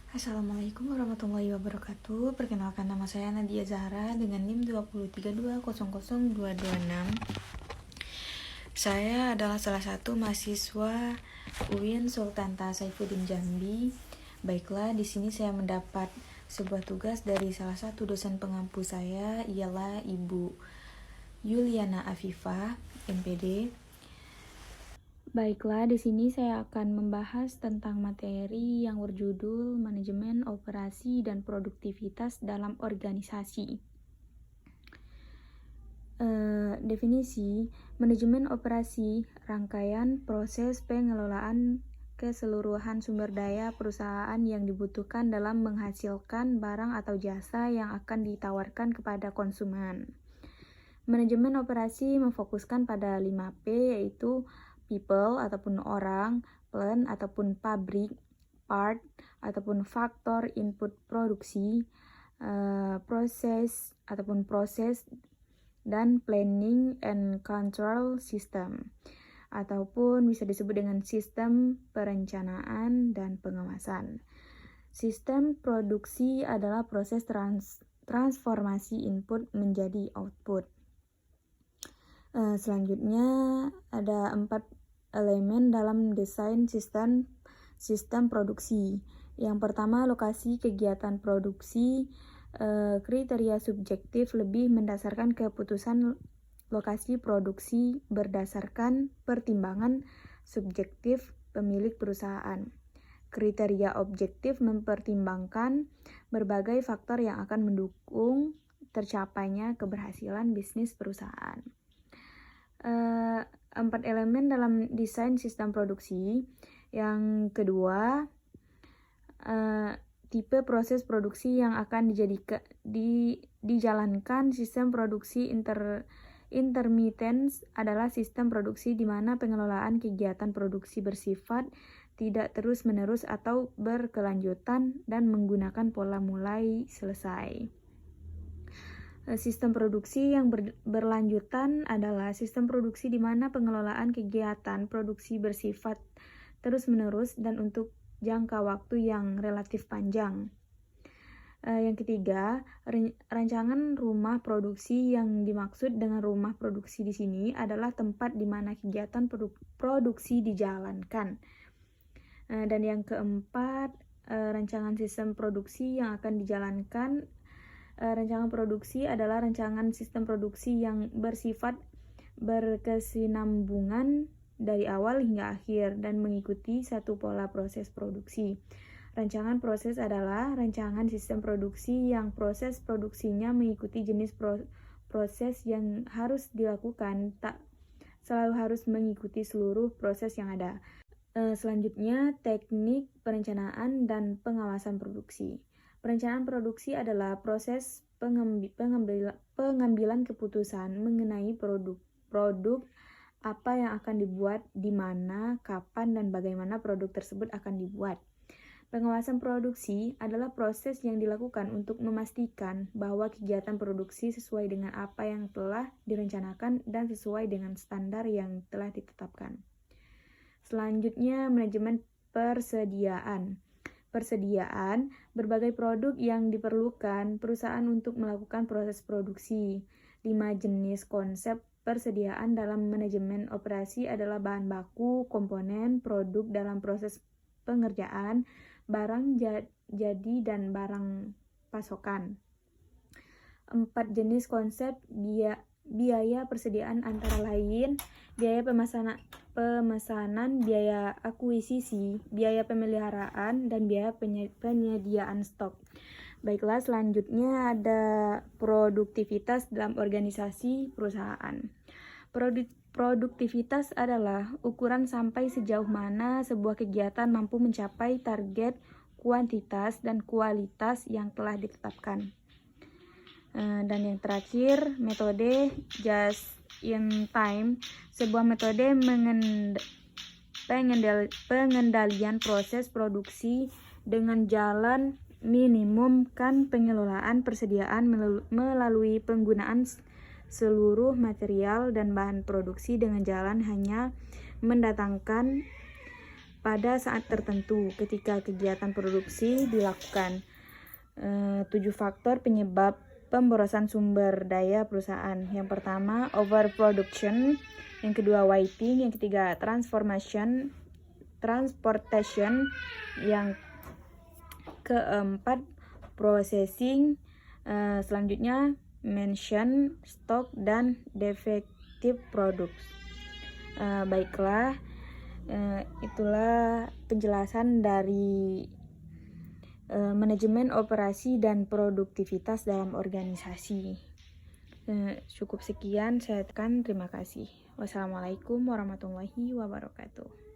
Assalamualaikum warahmatullahi wabarakatuh. Perkenalkan, nama saya Nadia Zahra dengan NIM 203200226. Saya adalah salah satu mahasiswa UIN Sultan Saifuddin Jambi. Baiklah, di sini saya mendapat sebuah tugas dari salah satu dosen pengampu saya, ialah Ibu Yuliana Afifah, MPD. Baiklah, di sini saya akan membahas tentang materi yang berjudul Manajemen Operasi dan Produktivitas dalam Organisasi. Definisi manajemen operasi, rangkaian proses pengelolaan keseluruhan sumber daya perusahaan yang dibutuhkan dalam menghasilkan barang atau jasa yang akan ditawarkan kepada konsumen. Manajemen operasi memfokuskan pada 5P, yaitu people ataupun orang, plant ataupun pabrik, part ataupun faktor input produksi, proses ataupun proses, dan planning and control system ataupun bisa disebut dengan sistem perencanaan dan pengawasan. Sistem produksi adalah proses transformasi input menjadi output. Selanjutnya ada 4 elemen dalam desain sistem produksi. Yang pertama, lokasi kegiatan produksi. Kriteria subjektif lebih mendasarkan keputusan lokasi produksi berdasarkan pertimbangan subjektif pemilik perusahaan. Kriteria objektif mempertimbangkan berbagai faktor yang akan mendukung tercapainya keberhasilan bisnis perusahaan. 4 elemen dalam desain sistem produksi. Yang kedua, tipe proses produksi yang akan dijalankan. Sistem produksi intermittent adalah sistem produksi di mana pengelolaan kegiatan produksi bersifat tidak terus-menerus atau berkelanjutan dan menggunakan pola mulai selesai. Sistem produksi yang berlanjutan adalah sistem produksi di mana pengelolaan kegiatan produksi bersifat terus-menerus dan untuk jangka waktu yang relatif panjang. Yang ketiga, rancangan rumah produksi. Yang dimaksud dengan rumah produksi di sini adalah tempat di mana kegiatan produksi dijalankan. Dan yang keempat, rancangan sistem produksi yang akan dijalankan. Rancangan produksi adalah rancangan sistem produksi yang bersifat berkesinambungan dari awal hingga akhir dan mengikuti satu pola proses produksi. Rancangan proses adalah rancangan sistem produksi yang proses produksinya mengikuti jenis proses yang harus dilakukan, tak selalu harus mengikuti seluruh proses yang ada. Selanjutnya, teknik perencanaan dan pengawasan produksi. Perencanaan produksi adalah proses pengambilan keputusan mengenai produk apa yang akan dibuat, di mana, kapan, dan bagaimana produk tersebut akan dibuat. Pengawasan produksi adalah proses yang dilakukan untuk memastikan bahwa kegiatan produksi sesuai dengan apa yang telah direncanakan dan sesuai dengan standar yang telah ditetapkan. Selanjutnya, manajemen persediaan. Persediaan, berbagai produk yang diperlukan perusahaan untuk melakukan proses produksi. 5 jenis konsep persediaan dalam manajemen operasi adalah bahan baku, komponen, produk dalam proses pengerjaan, barang jadi, dan barang pasokan. 4 jenis konsep biaya persediaan antara lain biaya pemesanan, biaya akuisisi, biaya pemeliharaan, dan biaya penyediaan stok. Baiklah, selanjutnya ada produktivitas dalam organisasi perusahaan. Produktivitas adalah ukuran sampai sejauh mana sebuah kegiatan mampu mencapai target kuantitas dan kualitas yang telah ditetapkan. Dan yang terakhir, metode just in time, sebuah metode pengendalian proses produksi dengan jalan minimumkan pengelolaan persediaan melalui penggunaan seluruh material dan bahan produksi dengan jalan hanya mendatangkan pada saat tertentu ketika kegiatan produksi dilakukan. 7 faktor penyebab pemborosan sumber daya perusahaan. Yang pertama, overproduction. Yang kedua, wiping. Yang ketiga, transportation. Yang keempat, processing. Selanjutnya, mention, stock, dan defective products. Baiklah, itulah penjelasan dari manajemen operasi dan produktivitas dalam organisasi. Cukup sekian, saya tekan. Terima kasih. Wassalamualaikum warahmatullahi wabarakatuh.